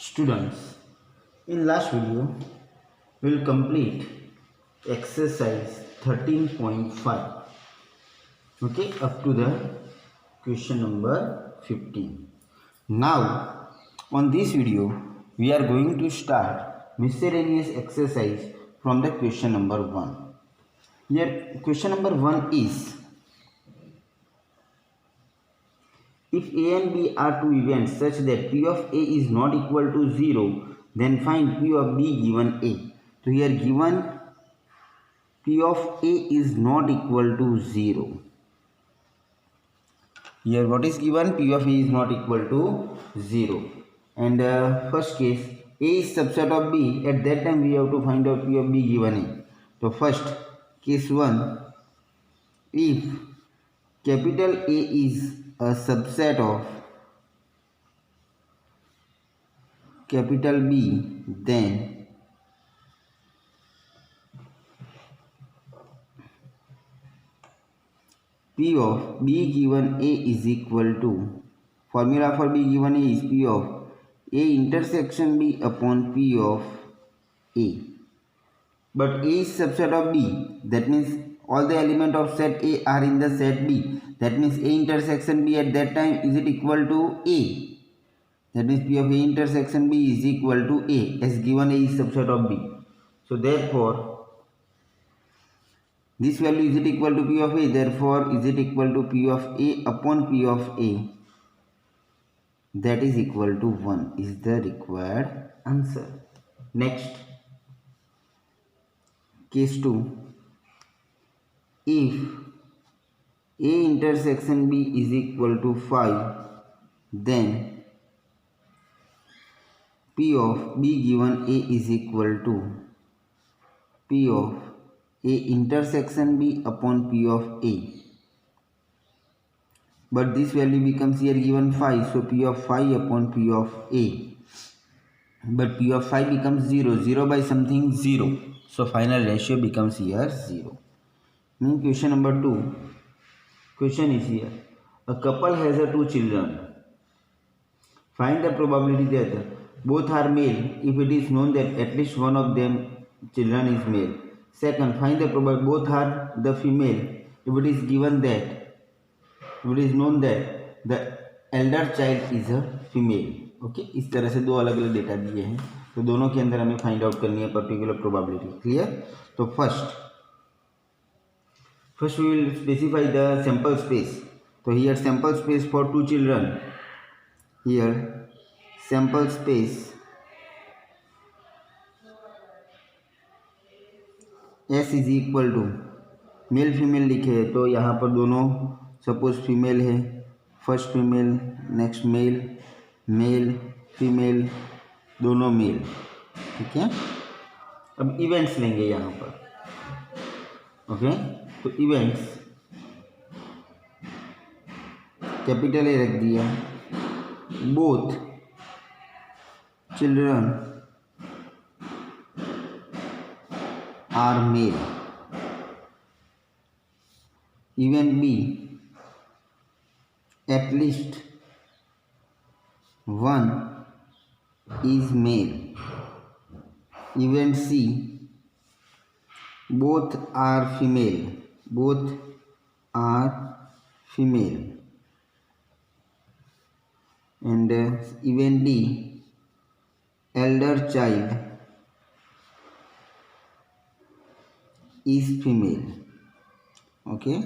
Students, in last video, we will complete exercise 13.5. Okay, up to the question number 15. Now, on this video, we are going to start miscellaneous exercise from the question number 1. Here, question number 1 is, if A and B are two events such that P of A is not equal to 0, then find P of B given A. So here given P of A is not equal to 0. Here what is given? P of A is not equal to 0. And first case, A is subset of B. At that time we have to find out P of B given A. So first, case 1, if capital A is a subset of capital B, then P of B given A is equal to, formula for B given A is P of A intersection B upon P of A. But A is subset of B, that means all the elements of set A are in the set B. That means A intersection B at that time is it equal to A. That means P of A intersection B is equal to A, as given A is subset of B. So therefore, this value is it equal to P of A, therefore is it equal to P of A upon P of A, that is equal to 1 is the required answer. Next, case 2, if A intersection B is equal to 5, then P of B given A is equal to P of A intersection B upon P of A. But this value becomes here given 5, so P of 5 upon P of A. But P of 5 becomes 0, 0 by something 0. So final ratio becomes here 0. Mean question number 2. Question is here. A couple has two children. Find the probability that both are male if it is known that at least one of them children is male. Second, find the probability both are the female if it is given that, if it is known that the elder child is a female. Okay, इस तरह से दो अलग अलग data दिए हैं, तो दोनों के अंदर हमें फाइंड आउट करनी है पर्टिकुलर प्रोबेबिलिटी. क्लियर? तो first we will specify the sample space. So here sample space for two children. Here sample space S is equal to male female लिखे है, तो यहाँ पर दोनों सपोज फीमेल है, first female, next male, male female, दोनों male. ठीक है. अब इवेंट्स लेंगे यहाँ पर. ओके, तो इवेंट्स कैपिटल ए रख दिया. Both children are male. Event B, at least one is male. Event C, both are female, both are female. And event D, elder child is female. Okay,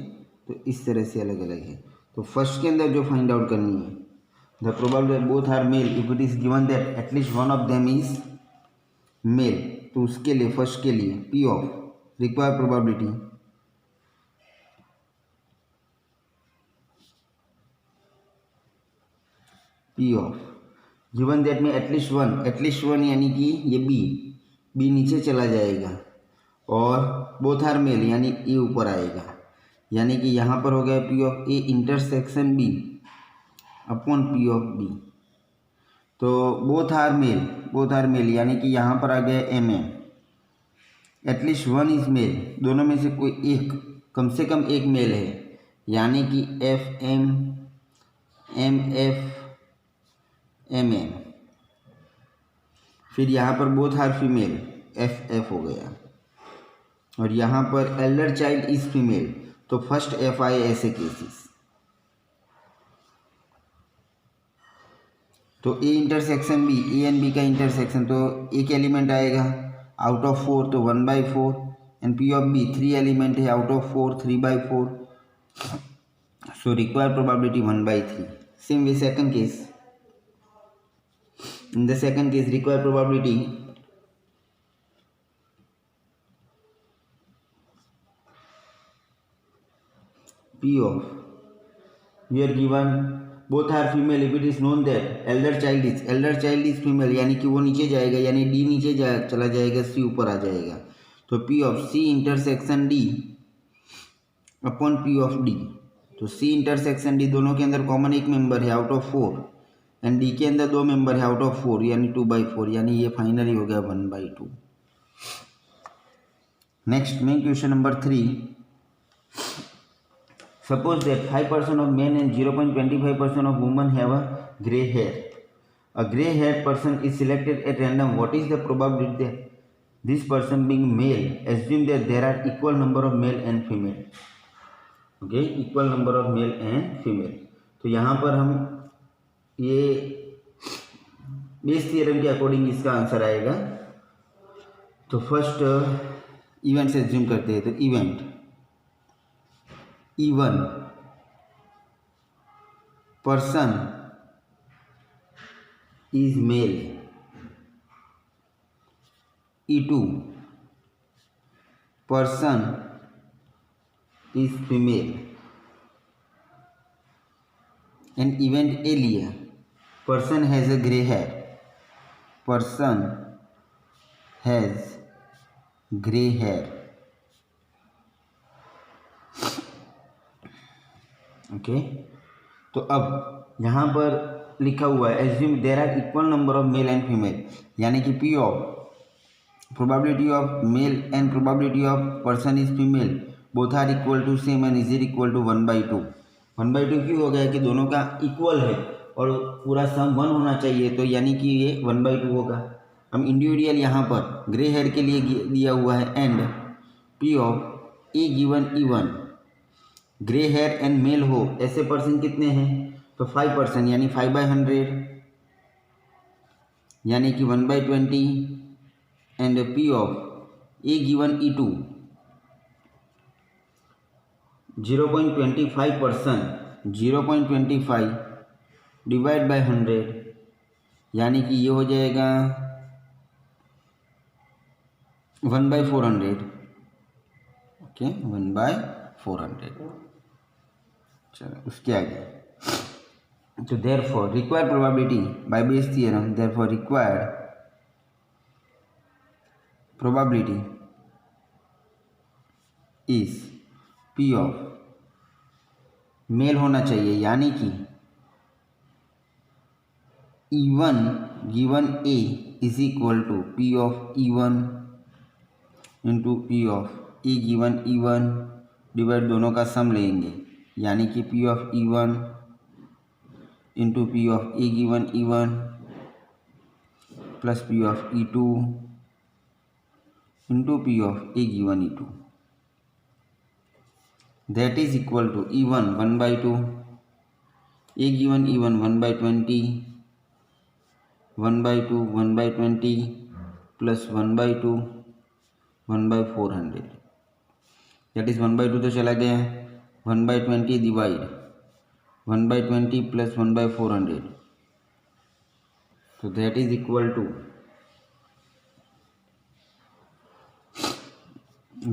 तो इस तरह से अलग अलग है. तो फर्स्ट के अंदर जो फाइंड आउट करनी है, the probability both are male if it is given that at least one of them is male. तो उसके लिए फर्स्ट के लिए P of required probability P of given that में एटलीस्ट वन यानी कि ये बी नीचे चला जाएगा और बोथ आर मेल यानी ए ऊपर आएगा, यानी कि यहाँ पर हो गया P of A intersection B upon P of B. तो बोथ आर मेल यानी कि यहाँ पर आ गया M M. At least one is male, दोनों में से कोई एक, कम से कम एक मेल है, यानी कि F M F M M. फिर यहाँ पर both are female, F F हो गया, और यहाँ पर एल्डर चाइल्ड इज फीमेल, तो फर्स्ट एफ आए ऐसे केसेस। तो A intersection B, A and B का इंटरसेक्शन, तो एक एलिमेंट आएगा आउट ऑफ 4, तो 1/4, and P of B 3 element है out of 4, 3/4, so required probability 1/3। Same way second case, in the second case required probability P of, we are given both are female if it is known that elder child is female, यानी कि वो नीचे जाएगा, यानी D नीचे चला जाएगा, C ऊपर आ जाएगा, तो P of C intersection D upon P of D, तो C इंटरसेक्शन D दोनों के अंदर कॉमन एक मेंबर है आउट ऑफ 4, एंड डी के अंदर 2 मेंबर है आउट ऑफ 4, यानी 2/4, यानी ये फाइनली हो गया 1/2। Next main question number 3, suppose that 5% of men and 0.25% of women have a grey hair, a grey hair person is selected at random, what is the probability that this person being male, assume that there are equal number of male and female, okay, equal number of male and female. तो यहाँ पर हम ये Bayes theorem के according इसका answer आएगा। तो first event से एज्यूम करते हैं, तो event E1 person is male, E2 person is female, and event A लिया, person has a gray hair, person has gray hair, okay. तो अब यहाँ पर लिखा हुआ है assume there are equal number of male and female, यानी कि P of probability of male and probability of person is female both are equal to same and is equal to 1/2। 1/2 क्यों हो गया कि दोनों का इक्वल है और पूरा सम 1 होना चाहिए, तो यानी कि ये 1/2 होगा। हम इंडिविजुअल यहाँ पर ग्रे हेयर के लिए दिया हुआ है, and P of A given E1 grey hair and male हो ऐसे पर्सन कितने हैं, तो 5%, यानी 5/100, यानी कि 1/20, and P of A given E2 0.25%, 0.25 divide by 100, यानी कि ये हो जाएगा 1/400, ओके, 1/400। चलो उसके आगे, तो therefore required probability by Bayes theorem, therefore required probability is P of male होना चाहिए, यानी कि E1 given A is equal to P of E1 into P of A given E1 divide दोनों का सम लेंगे, यानी कि P of E1 into P of A given E1 plus P of E2 into P of A given E2, that is equal to E1 1/2, a given E1 1/20, 1/2 1/20 plus 1/2 1/400, that is 1/2 तो चला गया, 1/20 divide 1/20 plus 1/400, तो that is equal to,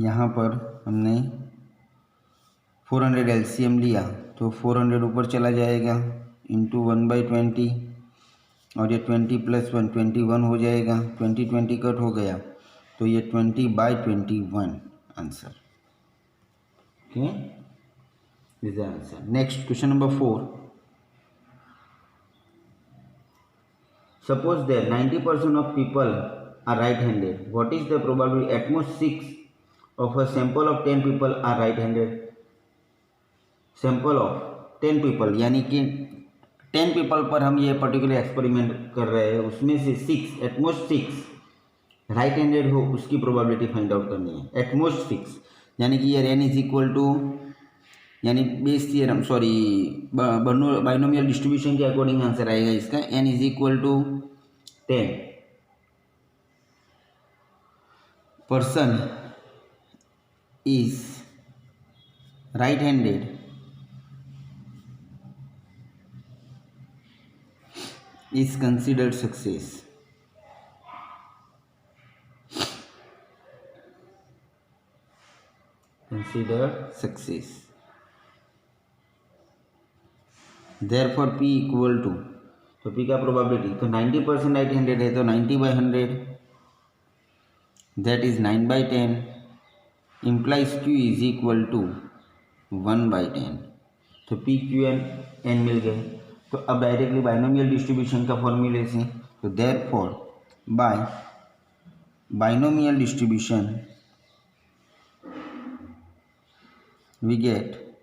यहाँ पर हमने 400 LCM लिया, तो 400 ऊपर चला जाएगा इंटू 1/20, और ये 20 प्लस 1 21 हो जाएगा, 20 कट हो गया, तो ये 20/21 answer, okay, this is answer. Next question number 4, suppose that 90% of people are right handed, what is the probability at most 6 of a sample of 10 people are right handed, sample of 10 people, यानी कि 10 people पर हम ये particular experiment कर रहे हैं, उसमें से 6 एटमोस्ट 6 राइट हैंडेड हो, उसकी प्रोबेबिलिटी फाइंड आउट करनी है। एटमोस्ट 6 यानी कि ये n इज इक्वल टू, यानी Bayes theorem sorry binomial distribution के अकॉर्डिंग आंसर आएगा इसका। n is equal to 10 person is right handed is considered success. Considered success. Therefore P equal to, तो P का प्रोबेबिलिटी तो 90% राइट हैंडेड है तो 90/100 that is 9/10 implies Q is equal to 1/10। तो P Q N मिल गए। तो अब directly binomial distribution का फॉर्मूले से, तो therefore by binomial distribution we get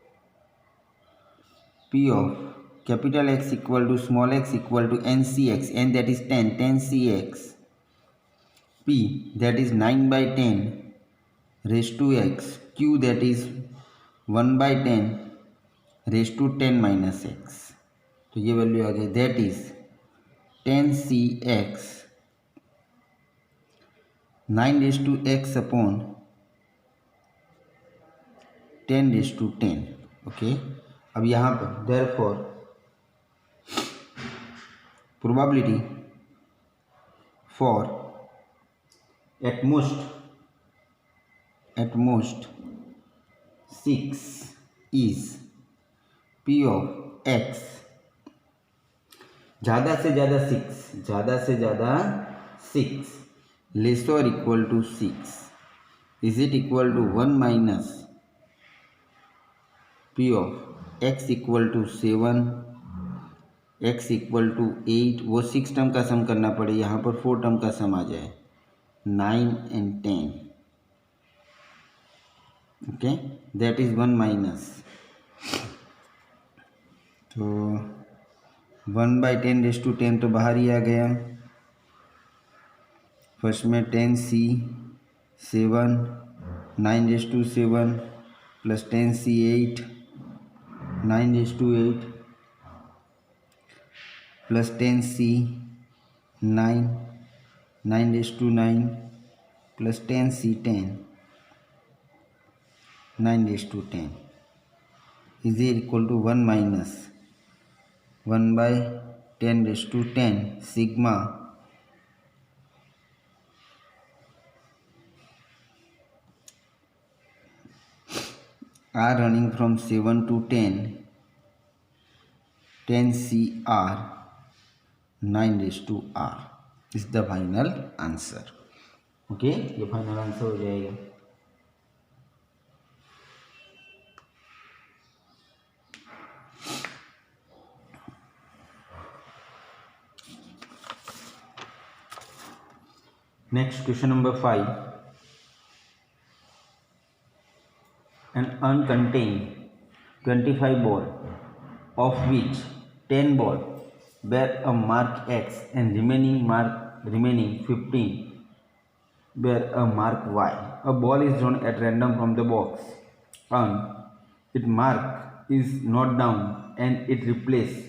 P of capital X equal to small x equal to NCX, n that is 10 P that is 9/10 raised to x, Q that is 1/10 raised to 10 minus x। तो ये value आ गई, that is 10CX 9 upon 10 okay. अब यहाँ पर therefore probability for at most 6 is P of X ज़्यादा से ज़्यादा 6 less और equal to 6 is it equal to 1 minus P of X equal to 7 X equal to 8। वो 6 टर्म का सम करना पड़े, यहाँ पर 4 टर्म का सम आ जाए 9 and 10 okay, that is 1 minus, तो 1/10 रेज़ टू 10 तो बाहर ही आ गया। फर्स्ट में 10C 7 9 raise to 7 plus 10C 8 9 raise to 8 plus 10C 9 9 raise to 9 plus 10C 10 9 raise to 10 is equal to 1 minus 1/10 raised to 10 sigma r running from 7 to 10 10CR 9 raised to R is the final answer। Okay, ये final answer हो जाएगा। Next question number 5. An uncontained 25 ball of which 10 ball bear a mark X and remaining 15 bear a mark Y. A ball is drawn at random from the box and its mark is not down and it replaced.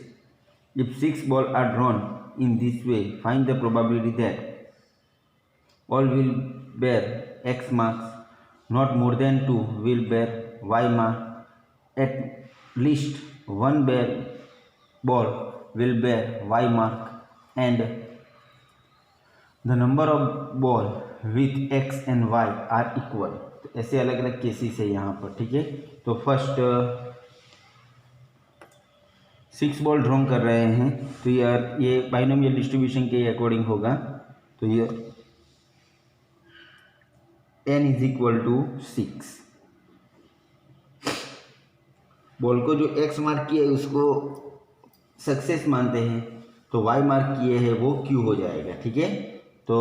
If 6 balls are drawn in this way, find the probability that all will bear X marks, not more than 2 will bear Y mark, at least one ball will bear Y mark, and the number of ball with X and Y are equal। तो ऐसे अलग अलग cases है यहाँ पर, ठीक है। तो फर्स्ट 6 बॉल ड्रॉ कर रहे हैं, तो यार ये बाइनोमियल डिस्ट्रीब्यूशन के अकॉर्डिंग होगा। तो ये n is equal to 6। Ball को जो x मार्क किया है उसको सक्सेस मानते हैं, तो y मार्क किए हैं वो q हो जाएगा, ठीक है। तो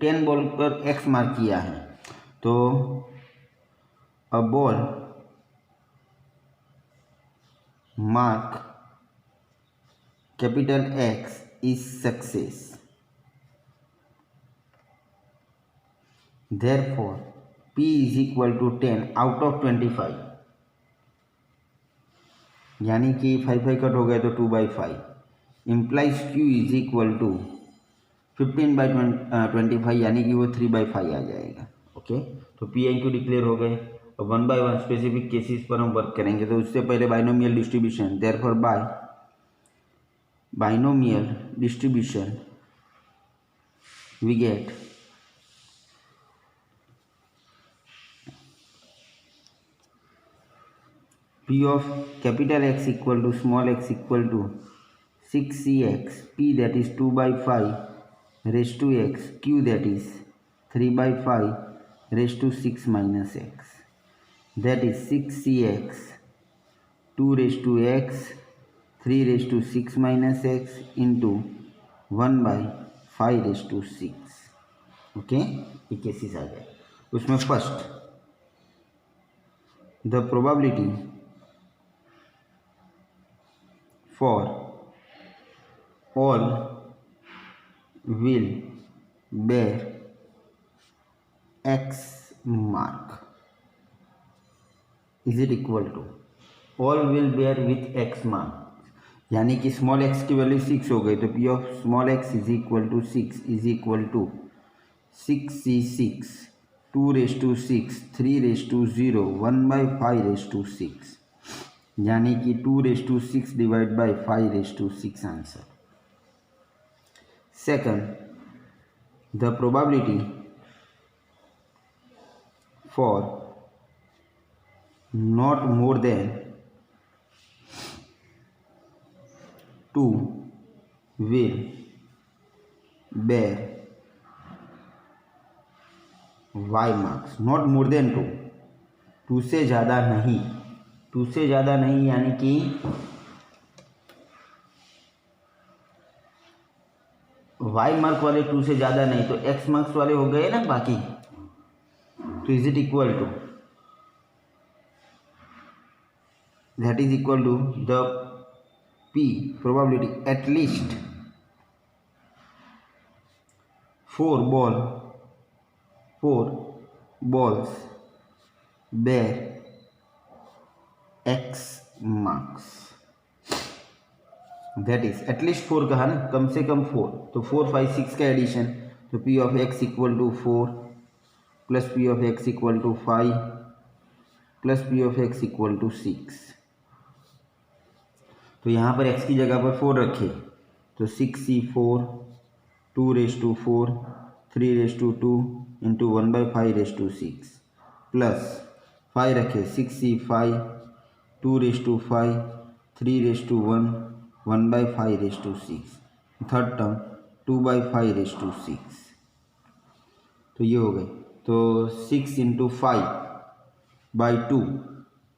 10 बॉल पर x मार्क किया है, तो a ball mark capital X is success. Therefore, P is equal to 10 out of 25. यानी कि 5 कट हो गए तो 2/5 implies Q is equal to 15/25 यानी कि वो 3/5 आ जाएगा. ओके, तो P एंड Q डिक्लेयर हो गए. और 1 by 1 स्पेसिफिक केसेस पर हम वर्क करेंगे. तो उससे पहले binomial distribution. Therefore by binomial distribution we get P of capital X equal to small x equal to 6cx, P that is 2/5 raised to x, Q that is 3/5 raised to 6 minus x. That is 6cx 2 raised to x 3 raised to 6 minus x into 1/5 raised to 6. Okay, ये cases आ गए. उसमें first the probability for all will bear x mark is it equal to all will bear with x mark. यानी कि small x की value 6 हो गई तो P of small x is equal to 6 is equal to 6c6 2 raised to 6 3 raised to 0 1/5 raised to 6 यानी कि 2 raised to 6 divide by 5 raised to 6 answer. Second, the probability for not more than 2 will बेर y marks. Not more than 2 से ज़्यादा नहीं. 2 से ज़्यादा नहीं यानी कि y मार्क वाले 2 से ज़्यादा नहीं तो x मार्क्स वाले हो गए ना बाकी. तो is it equal to that is equal to the P probability at least 4 balls bear x marks. That is at least 4 कहा ना, कम से कम 4. तो 4 5 6 का एडिशन. तो P of x equal to 4 plus P of x equal to 5 plus P of x equal to 6. तो यहाँ पर x की जगह पर 4 रखे तो 6c4 2 raised to 4 3 raised to 2 into 1/5 raised to 6 plus 5 रखे 6c5 2 raised to 5 3 raised to 1 1/5 raised to 6. Third term 2/5 raised to 6. तो ये हो गए. तो 6 इंटू 5/2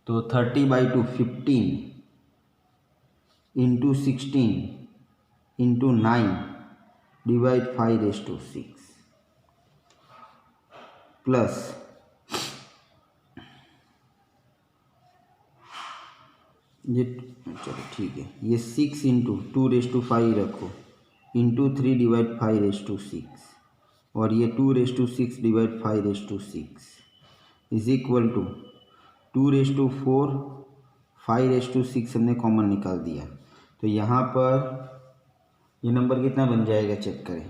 तो 30/2 15 into 16 into 9 divide 5 raised to 6 plus ये चलो ठीक है, ये 6 इंटू 2 raised to 5 रखो इंटू 3 डिवाइड 5 raised to 6 और ये 2 raised to 6 divide 5 raised to 6 is equal to 2 raised to 4 5 raised to 6 हमने कॉमन निकाल दिया. तो यहाँ पर ये नंबर कितना बन जाएगा चेक करें.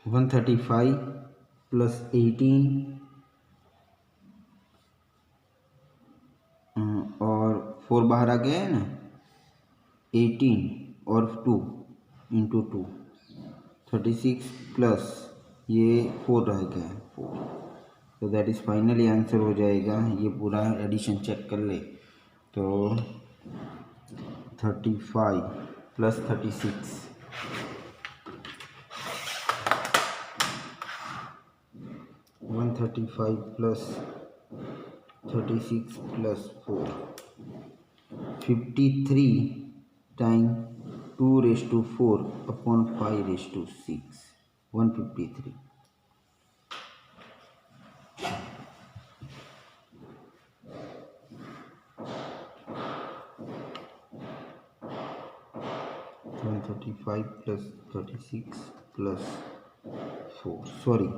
वन 135 प्लस 18 और 4 बाहर आ गया है ना 18 और 2 इंटू 2 36 प्लस ये 4 रह गया है 4. तो दैट इज़ फाइनली आंसर हो जाएगा. ये पूरा एडिशन चेक कर ले तो 35 plus 36 135 plus 36 plus 4 53 time 2⁴ upon 5�6, 153. 135 plus 36 plus 4, sorry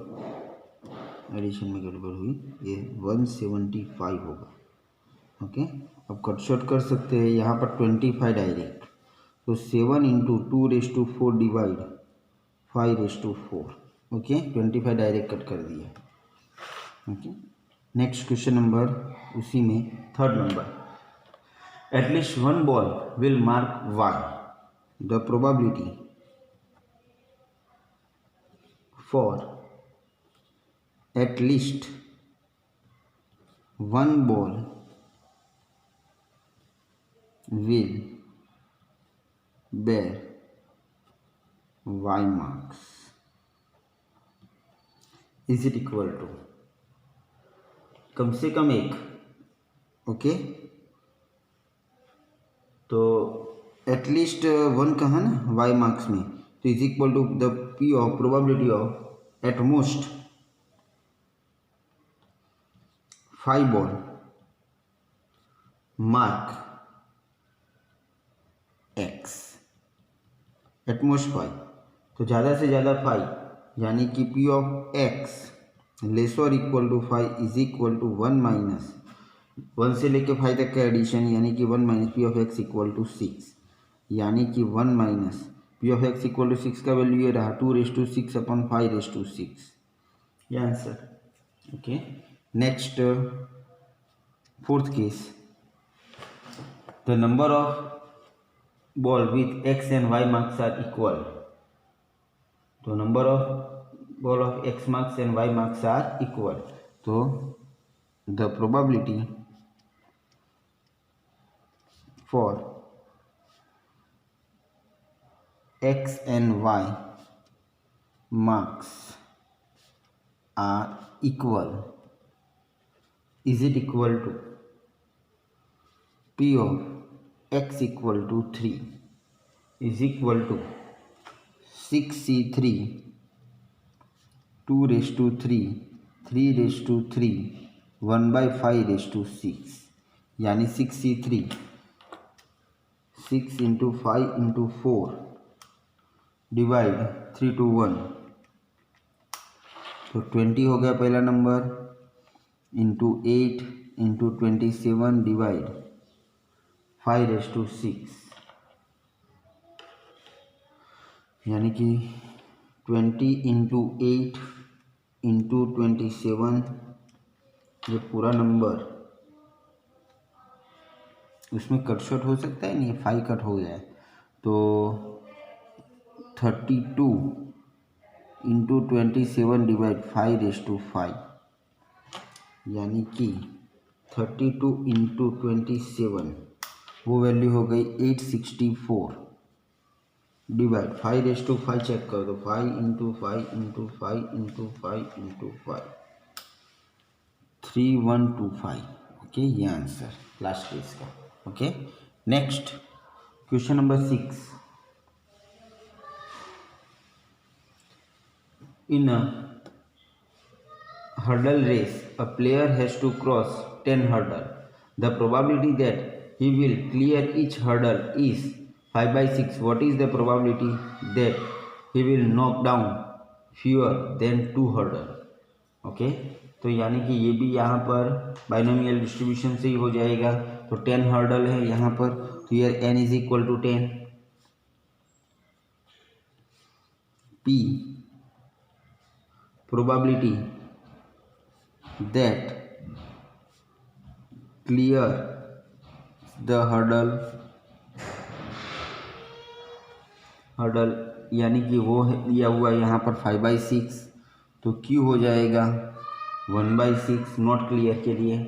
addition में गड़बड़ हुई, ये 175 होगा. ओके, अब कट शॉर्ट कर सकते हैं यहाँ पर 25 डायरेक्ट, तो 7 into 2⁴ divide 5⁴. Okay, 25 direct cut कर दिया. ओके, नेक्स्ट क्वेश्चन नंबर उसी में 3rd नंबर. At least one ball will mark y. The probability for at least one ball will bear y marks is it equal to, कम से कम एक. Okay, तो at least one कहा ना y मार्क्स में, तो is equal to the p of probability of at most 5 ball mark x, at most 5, तो ज़्यादा से ज़्यादा 5, यानी कि p ऑफ x लेस और equal to 5 is equal to 1 minus 1 से लेके 5 तक का एडिशन, यानी कि 1 minus P of X equal to 6, यानी कि 1 minus P of X equal to 6 का वैल्यू ये रहा 2�6 अपॉन 5�6, ये answer. Okay, next 4th case. The number of ball with x and y marks are equal. तो number of ball of x marks and y marks are equal, तो the probability for x and y marks are equal is it equal to p of x equal to 3 is equal to 6c3 2⁵, 3⁵, 1/5⁶, यानी 6c3 6 into 5 into 4 divide 3 to 1, तो 20 हो गया पहला number, into 8 into 27 divide 5⁶, यानी कि 20 into 8 into 27, ये पूरा number, उसमें कट शॉर्ट हो सकता है नहीं, 5 कट हो गया है, तो 32 इंटू 27 डिवाइड 5⁵, यानी कि 32 इंटू 27 वो वैल्यू हो गई 864 डिवाइड 5⁵, चेक कर दो, 5 into 5 into 5 into 5 into 5, 3125. Okay, ये आंसर लास्ट केस का. Okay, next question number 6. In a hurdle race, a player has to cross 10 hurdles. The probability that he will clear each hurdle is 5/6. What is the probability that he will knock down fewer than 2 hurdles? Okay, तो यानी कि ये भी यहाँ पर binomial distribution से ही हो जाएगा. तो 10 हर्डल है यहाँ पर, तो यार n is equal to 10. p probability that clear the hurdle यानी कि वो दिया हुआ यहाँ पर 5/6, तो q हो जाएगा 1/6 नॉट क्लियर के लिए.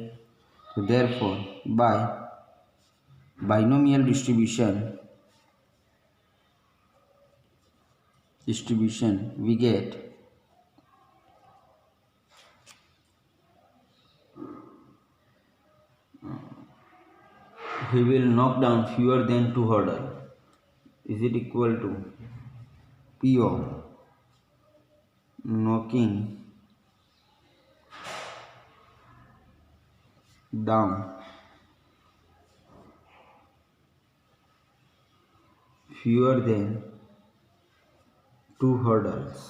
तो therefore by binomial distribution we get he will knock down fewer than 2 hurdle. Is it equal to P of knocking down fewer than 2 hurdles?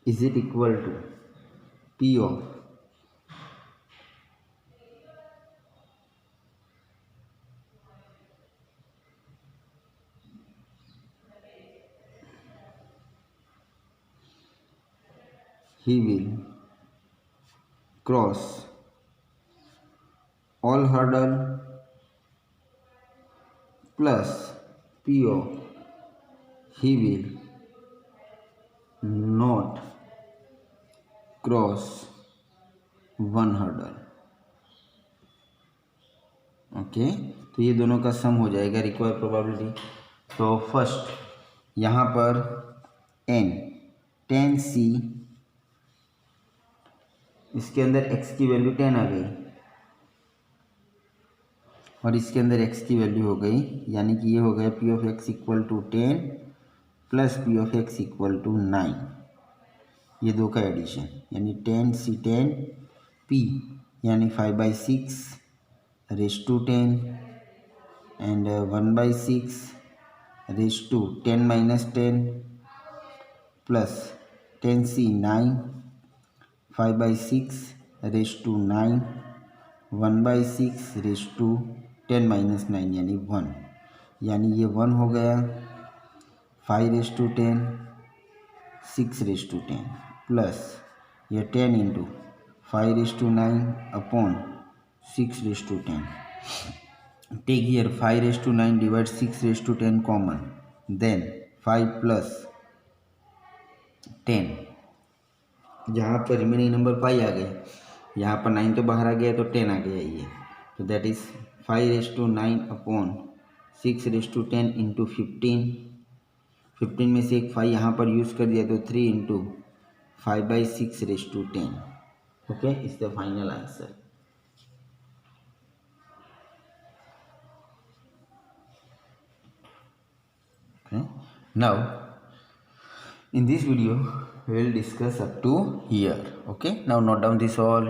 Is it equal to P of he will cross all hurdle plus P of he will not cross one hurdle. Okay तो ये दोनों का सम हो जाएगा required probability. तो first यहाँ पर n 10c इसके अंदर x की वैल्यू 10 आ गई और इसके अंदर x की वैल्यू हो गई, यानी कि ये हो गया p of x equal to 10 plus p of x equal to 9. ये दो का एडिशन यानी 10c10 p यानी 5/6 raise to 10 and 1/6 raise to 10 minus 10 plus 10c 9 5/6 raise to 9 1/6 raise to 10 minus 9 यानी 1, यानी ये 1 हो गया. 5 raise to 10 6 raise to 10 plus ये 10 into 5 raise to 9 upon 6 raise to 10. Take here 5 raise to 9 divide 6 raise to 10 common, then 5 plus 10, जहाँ पर remaining number पाई आ गए, यहाँ पर 9 तो बाहर आ गया तो 10 आ गया ये. तो that is 5 raise to 9 upon 6 raise to 10 into 15 में से एक 5 यहाँ पर यूज़ कर दिया तो 3 into 5/6 raise to 10. Okay, is the final answer. Okay. Now in this video we will discuss up to here. Okay, now note down this all.